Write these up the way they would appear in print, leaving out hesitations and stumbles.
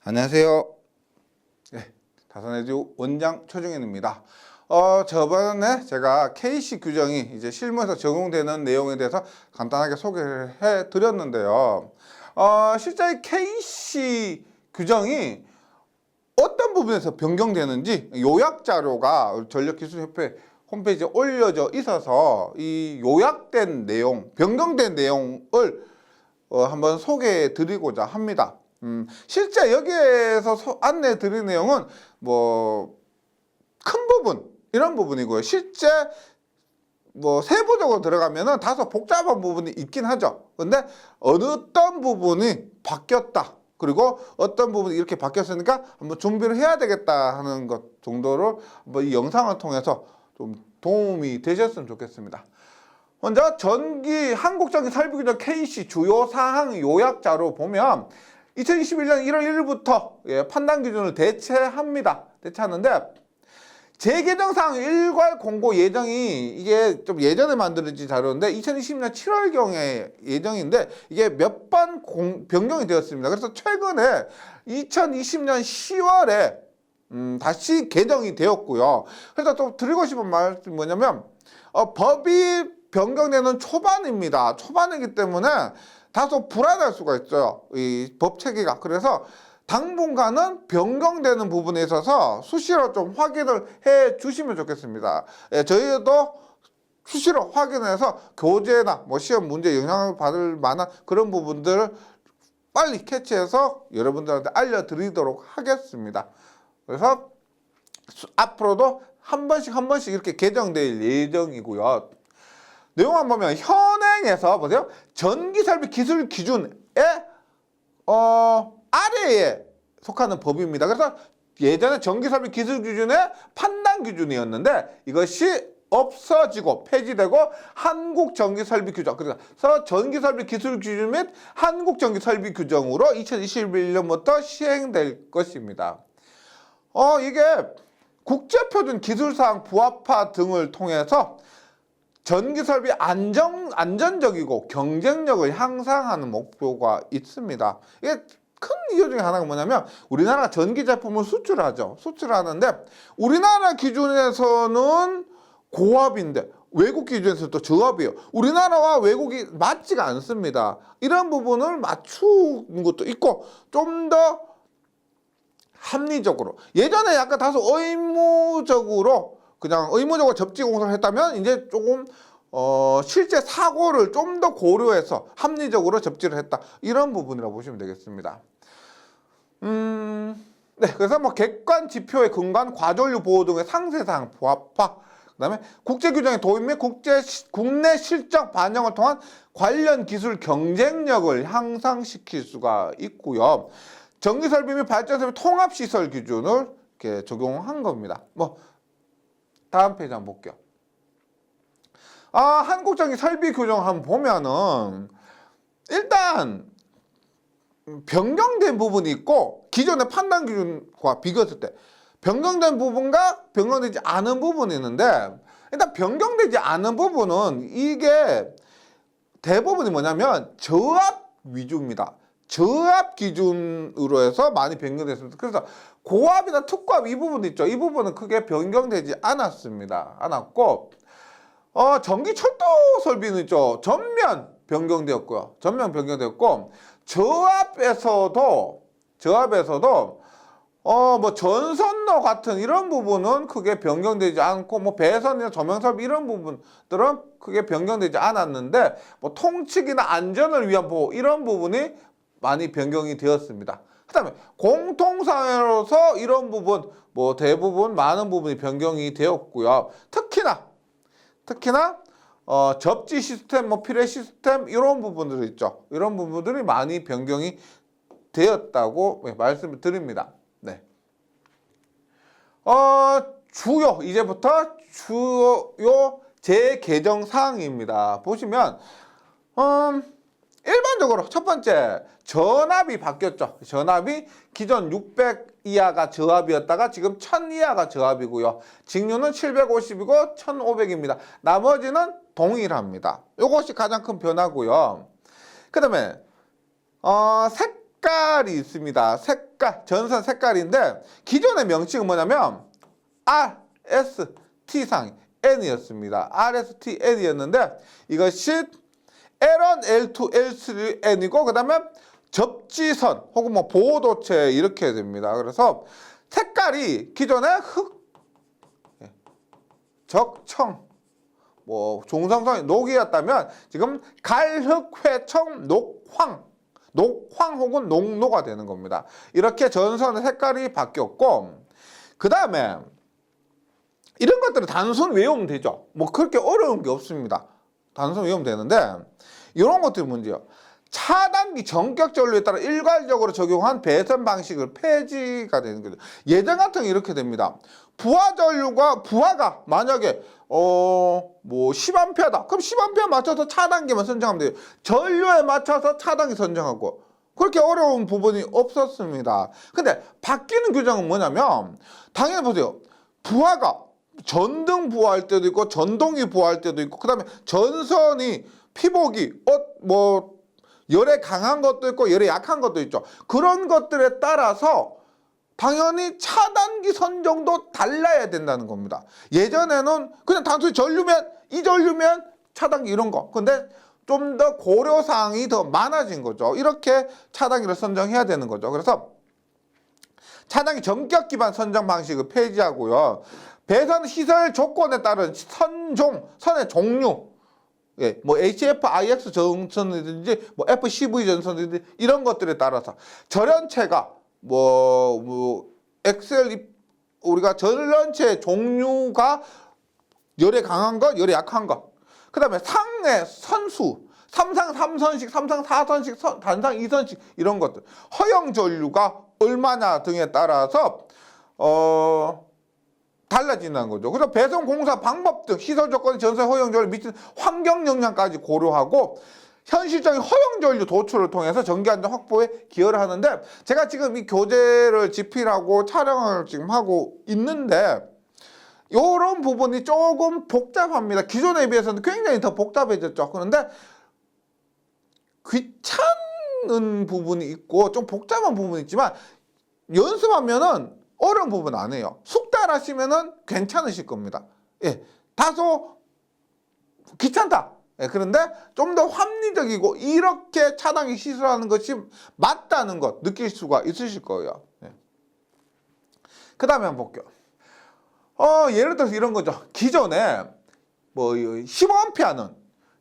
안녕하세요. 네, 다산에듀 원장 최종현입니다. 저번에 제가 KC 규정이 이제 실무에서 적용되는 내용에 대해서 간단하게 소개를 해 드렸는데요. 실제 KC 규정이 어떤 부분에서 변경되는지 요약 자료가 전력기술협회 홈페이지에 올려져 있어서 이 요약된 내용, 변경된 내용을 한번 소개해 드리고자 합니다. 실제 여기에서 안내 드린 내용은 뭐 큰 부분 이런 부분이고요. 실제 뭐 세부적으로 들어가면은 다소 복잡한 부분이 있긴 하죠. 근데 어떤 부분이 바뀌었다, 그리고 어떤 부분이 이렇게 바뀌었으니까 한번 준비를 해야 되겠다 하는 것 정도로 한번 이 영상을 통해서 좀 도움이 되셨으면 좋겠습니다. 먼저 한국전기설비규정 KC 주요 사항 요약자로 보면 2021년 1월 1일부터 판단 기준을 대체하는데 재개정사항 일괄 공고 예정이 이게 좀 예전에 만들어진 자료인데 2020년 7월경에 예정인데 이게 몇 번 변경이 되었습니다. 그래서 최근에 2020년 10월에 다시 개정이 되었고요. 그래서 또 드리고 싶은 말씀이 뭐냐면 법이 변경되는 초반입니다. 초반이기 때문에 다소 불안할 수가 있어요, 이 법 체계가. 그래서 당분간은 변경되는 부분에 있어서 수시로 좀 확인을 해 주시면 좋겠습니다. 저희도 수시로 확인해서 교재나 뭐 시험 문제 영향을 받을 만한 그런 부분들을 빨리 캐치해서 여러분들한테 알려드리도록 하겠습니다. 그래서 앞으로도 한 번씩 이렇게 개정될 예정이고요. 내용만 보면 현행에서 보세요. 전기설비 기술 기준에 아래에 속하는 법입니다. 그래서 예전에 전기설비 기술 기준의 판단 기준이었는데 이것이 없어지고 폐지되고 한국전기설비규정, 그래서 전기설비 기술 기준 및 한국전기설비규정으로 2021년부터 시행될 것입니다. 이게 국제표준 기술사항 부합화 등을 통해서 전기설비 안전적이고 경쟁력을 향상하는 목표가 있습니다. 이게 큰 이유 중에 하나가 뭐냐면 우리나라가 전기 제품을 수출하죠. 수출하는데 우리나라 기준에서는 고압인데 외국 기준에서는 또 저압이에요. 우리나라와 외국이 맞지가 않습니다. 이런 부분을 맞추는 것도 있고 좀 더 합리적으로, 예전에 약간 다소 의무적으로 접지 공사를 했다면 이제 조금 실제 사고를 좀 더 고려해서 합리적으로 접지를 했다, 이런 부분이라고 보시면 되겠습니다. 네, 그래서 뭐 객관 지표의 근간, 과전류 보호 등의 상세사항 부합화, 그다음에 국제 규정의 도입 및 국내 실적 반영을 통한 관련 기술 경쟁력을 향상시킬 수가 있고요. 전기설비 및 발전설비 통합시설 기준을 이렇게 적용한 겁니다. 뭐 다음 페이지 한번 볼게요. 한국전기설비규정 한번 보면은 일단 변경된 부분이 있고 기존의 판단 기준과 비교했을 때 변경된 부분과 변경되지 않은 부분이 있는데, 일단 변경되지 않은 부분은 이게 대부분이 뭐냐면 저압 위주입니다. 저압 기준으로 해서 많이 변경됐습니다. 그래서 고압이나 특고압 이 부분 있죠. 이 부분은 크게 변경되지 않았고, 전기 철도 설비는 있죠. 전면 변경되었고요. 저압에서도 뭐 전선로 같은 이런 부분은 크게 변경되지 않고, 뭐 배선이나 조명 설비 이런 부분들은 크게 변경되지 않았는데, 뭐 통측이나 안전을 위한 보호 이런 부분이 많이 변경이 되었습니다. 그다음에 공통사회로서 이런 부분 뭐 대부분 많은 부분이 변경이 되었고요. 특히나 접지 시스템, 뭐 피레 시스템 이런 부분들이 있죠. 이런 부분들이 많이 변경이 되었다고 말씀을 드립니다. 네. 이제부터 주요 재개정 사항입니다. 보시면 일반적으로 첫 번째, 전압이 바뀌었죠. 전압이 기존 600 이하가 저압이었다가 지금 1000 이하가 저압이고요. 직류는 750이고 1500입니다. 나머지는 동일합니다. 이것이 가장 큰 변화고요. 그 다음에 색깔이 있습니다. 색깔, 전선 색깔인데 기존의 명칭은 뭐냐면 RST상 N이었습니다. RST N이었는데 이것이 L1, L2, L3, N이고 그 다음에 접지선 혹은 뭐 보호도체 이렇게 됩니다. 그래서 색깔이 기존의 흑, 적청, 뭐 중성성이 녹이었다면 지금 갈흑회청 녹황 혹은 녹노가 되는 겁니다. 이렇게 전선의 색깔이 바뀌었고 그 다음에 이런 것들은 단순 외우면 되죠. 뭐 그렇게 어려운 게 없습니다. 단순 외우면 되는데 이런 것들이 문제예요. 차단기 전격 전류에 따라 일괄적으로 적용한 배선 방식을 폐지가 되는 거죠. 예전 같은 게 이렇게 됩니다. 부하가 만약에 뭐 10A다. 그럼 10A 맞춰서 차단기만 선정하면 돼요. 전류에 맞춰서 차단기 선정하고 그렇게 어려운 부분이 없었습니다. 근데 바뀌는 규정은 뭐냐면 당연히 보세요. 부하가 전등 부하할 때도 있고 전동이 부하할 때도 있고 그다음에 전선이 피복이 뭐 열에 강한 것도 있고 열에 약한 것도 있죠. 그런 것들에 따라서 당연히 차단기 선정도 달라야 된다는 겁니다. 예전에는 그냥 단순히 이 전류면 차단기 이런 거. 근데 좀 더 고려사항이 더 많아진 거죠. 이렇게 차단기를 선정해야 되는 거죠. 그래서 차단기 전격 기반 선정 방식을 폐지하고요. 배선 시설 조건에 따른 선의 종류, 예, 뭐 HF-IX 전선이든지 뭐 FCV 전선이든지 이런 것들에 따라서 전원체가 XL 우리가 전원체 종류가 열에 강한 것, 열에 약한 것. 그다음에 상의 선수, 삼상 3선식, 삼상 4선식, 단상 2선식 이런 것들. 허용 전류가 얼마나 등에 따라서 달라진다는 거죠. 그래서 배선 공사 방법 등 시설 조건, 전선 허용 전류 미치는 환경 영향까지 고려하고 현실적인 허용 전류 도출을 통해서 전기 안전 확보에 기여를 하는데 제가 지금 이 교재를 집필하고 촬영을 지금 하고 있는데 이런 부분이 조금 복잡합니다. 기존에 비해서는 굉장히 더 복잡해졌죠. 그런데 귀찮은 부분이 있고 좀 복잡한 부분이 있지만 연습하면은 어려운 부분 아니에요. 숙달 하시면은 괜찮으실 겁니다. 예, 다소 귀찮다. 예, 그런데 좀 더 합리적이고 이렇게 차단기 시설하는 것이 맞다는 것 느낄 수가 있으실 거예요. 예. 그 다음에 한번 볼게요. 예를 들어서 이런 거죠. 기존에 뭐 15A는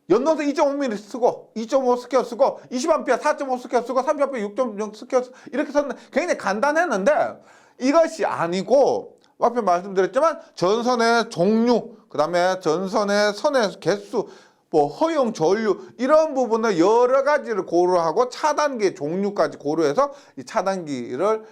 연동선 2.5mm 쓰고 2.5 스퀘어 쓰고 20A 4.5 스퀘어 쓰고 30A 6.0 스퀘어 쓰고 이렇게 썼는데 굉장히 간단했는데 이것이 아니고 앞에 말씀드렸지만 전선의 종류 그 다음에 전선의 선의 개수 뭐 허용 전류 이런 부분을 여러 가지를 고려하고 차단기의 종류까지 고려해서 이 차단기를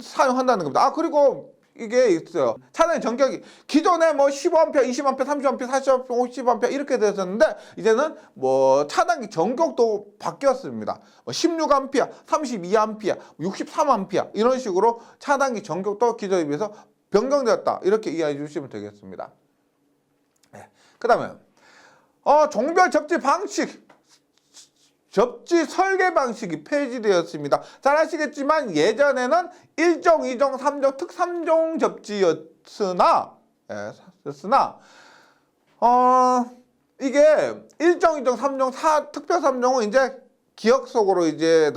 사용한다는 겁니다. 그리고 이게 있어요. 차단기 전격이 기존에 뭐 15A, 20A, 30A, 40A, 50A 이렇게 됐었는데 이제는 뭐 차단기 전격도 바뀌었습니다. 16A, 32A, 63A 이런 식으로 차단기 전격도 기존에 비해서 변경되었다. 이렇게 이해해 주시면 되겠습니다. 네. 그 다음에 종별 접지 방식 접지 설계 방식이 폐지되었습니다. 잘 아시겠지만 예전에는 1종, 2종, 3종, 특 3종 접지였으나 이게 1종, 2종, 3종, 특별 3종은 이제 기억 속으로 이제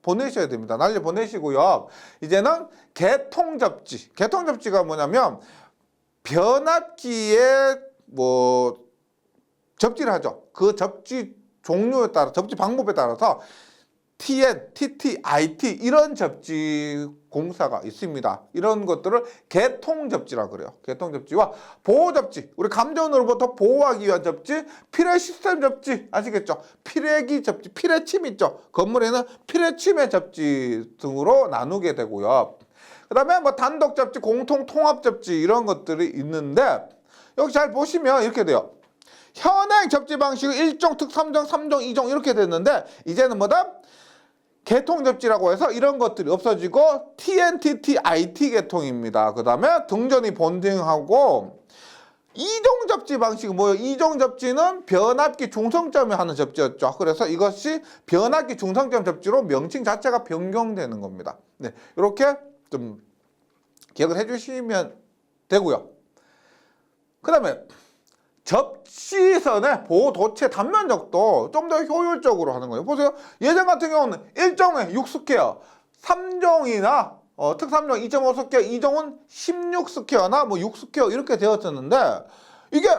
보내셔야 됩니다. 날려 보내시고요. 이제는 개통 접지. 개통 접지가 뭐냐면 변압기에 뭐 접지를 하죠. 그 접지 종류에 따라 접지 방법에 따라서 TN, TT, IT 이런 접지 공사가 있습니다. 이런 것들을 개통 접지라 그래요. 개통 접지와 보호 접지, 우리 감전으로부터 보호하기 위한 접지, 피뢰 시스템 접지 아시겠죠? 피뢰기 접지, 피뢰침 있죠? 건물에는 피뢰침의 접지 등으로 나누게 되고요. 그다음에 뭐 단독 접지, 공통 통합 접지 이런 것들이 있는데 여기 잘 보시면 이렇게 돼요. 현행 접지 방식은 1종, 특 3종, 3종, 2종 이렇게 됐는데 이제는 뭐다? 개통 접지라고 해서 이런 것들이 없어지고 TNTT IT 개통입니다. 그 다음에 등전이 본딩하고 이종 접지 방식은 뭐예요? 이종 접지는 변압기 중성점에 하는 접지였죠. 그래서 이것이 변압기 중성점 접지로 명칭 자체가 변경되는 겁니다. 네, 이렇게 좀 기억을 해주시면 되고요. 그 다음에 접지선의 보호도체 단면적도 좀 더 효율적으로 하는 거예요. 보세요. 예전 같은 경우는 1종에 6스퀘어, 3종이나 특3종 2.5스퀘어, 2종은 16스퀘어나 뭐 6스퀘어 이렇게 되었었는데 이게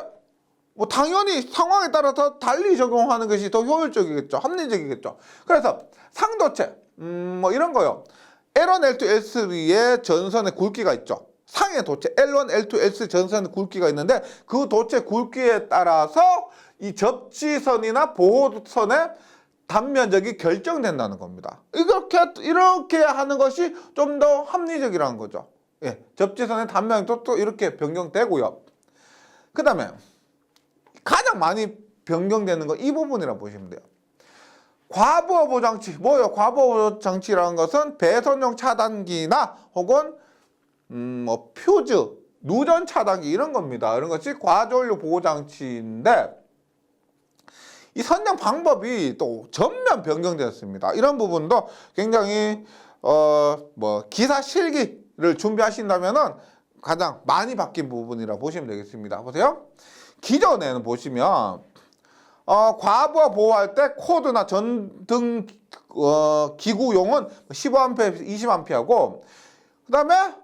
뭐 당연히 상황에 따라서 달리 적용하는 것이 더 효율적이겠죠. 합리적이겠죠. 그래서 상도체 뭐 이런 거요. L1, L2, L3의 전선의 굵기가 있죠. 상의 도체 L1, L2, L3 전선의 굵기가 있는데 그 도체 굵기에 따라서 이 접지선이나 보호선의 단면적이 결정된다는 겁니다. 이렇게 하는 것이 좀 더 합리적이라는 거죠. 예, 접지선의 단면적도 또 이렇게 변경되고요. 그 다음에 가장 많이 변경되는 건 이 부분이라고 보시면 돼요. 과부하 보장치, 뭐예요? 과부하 보장치라는 것은 배선용 차단기나 혹은 뭐 퓨즈, 누전 차단기 이런 겁니다. 이런 것이 과전류 보호장치인데 이 선정 방법이 또 전면 변경되었습니다. 이런 부분도 굉장히 뭐 기사 실기를 준비하신다면은 가장 많이 바뀐 부분이라고 보시면 되겠습니다. 보세요. 기존에는 보시면 과부하 보호할 때 코드나 전등 기구용은 15A, 20A하고 그 다음에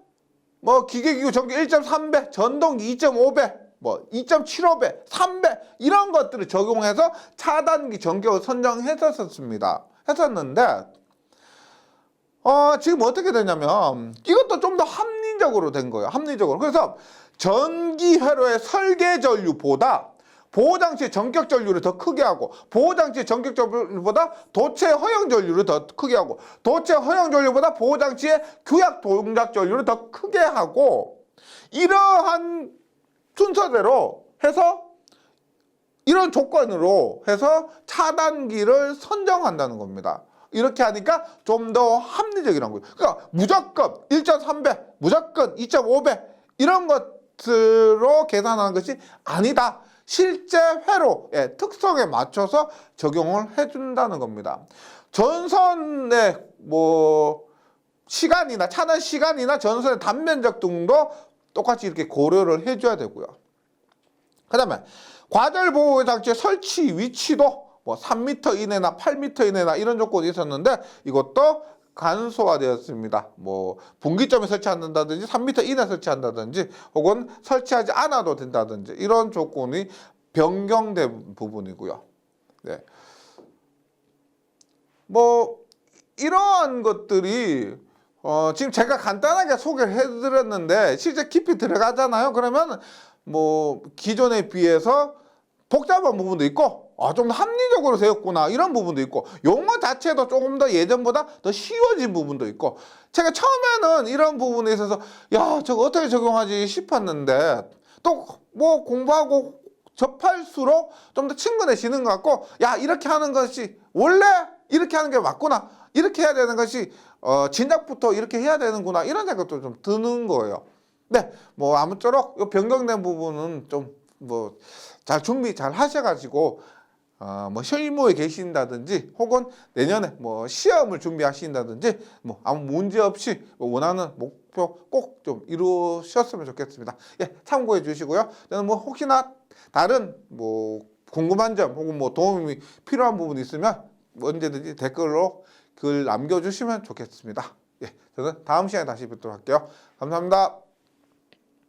뭐 기계기구 전기 1.3배, 전동기 2.5배, 뭐 2.75배, 3배 이런 것들을 적용해서 차단기 전격을 선정했었습니다. 했었는데 지금 어떻게 되냐면 이것도 좀 더 합리적으로 된 거예요. 합리적으로. 그래서 전기 회로의 설계 전류보다 보호장치의 전격 전류를 더 크게 하고 보호장치의 전격 전류보다 도체 허용 전류를 더 크게 하고 도체 허용 전류보다 보호장치의 규약 동작 전류를 더 크게 하고 이러한 순서대로 해서 이런 조건으로 해서 차단기를 선정한다는 겁니다. 이렇게 하니까 좀 더 합리적이라는 거예요. 그러니까 무조건 1.3배, 무조건 2.5배 이런 것으로 계산하는 것이 아니다. 실제 회로의 특성에 맞춰서 적용을 해준다는 겁니다. 전선의 뭐 시간이나 차단 시간이나 전선의 단면적 등도 똑같이 이렇게 고려를 해줘야 되고요. 그 다음에 과절 보호 장치의 설치 위치도 뭐 3m 이내나 8m 이내나 이런 조건이 있었는데 이것도 간소화되었습니다. 뭐 분기점에 설치한다든지 3m 이내 설치한다든지 혹은 설치하지 않아도 된다든지 이런 조건이 변경된 부분이고요. 네. 뭐 이러한 것들이 지금 제가 간단하게 소개를 해드렸는데 실제 깊이 들어가잖아요. 그러면 뭐 기존에 비해서 복잡한 부분도 있고 좀 합리적으로 되었구나 이런 부분도 있고 용어 자체도 조금 더 예전보다 더 쉬워진 부분도 있고 제가 처음에는 이런 부분에 있어서 야 저거 어떻게 적용하지 싶었는데 또 뭐 공부하고 접할수록 좀 더 친근해지는 것 같고 야 이렇게 하는 것이 원래 이렇게 하는 게 맞구나 이렇게 해야 되는 것이 진작부터 이렇게 해야 되는구나 이런 생각도 좀 드는 거예요. 네, 뭐 아무쪼록 이 변경된 부분은 좀 뭐 잘 준비 잘 하셔가지고 뭐 실무에 계신다든지 혹은 내년에 뭐 시험을 준비하신다든지 뭐 아무 문제 없이 뭐 원하는 목표 꼭 좀 이루셨으면 좋겠습니다. 예, 참고해 주시고요. 저는 뭐 혹시나 다른 뭐 궁금한 점 혹은 뭐 도움이 필요한 부분 있으면 언제든지 댓글로 글 남겨주시면 좋겠습니다. 예, 저는 다음 시간에 다시 뵙도록 할게요. 감사합니다.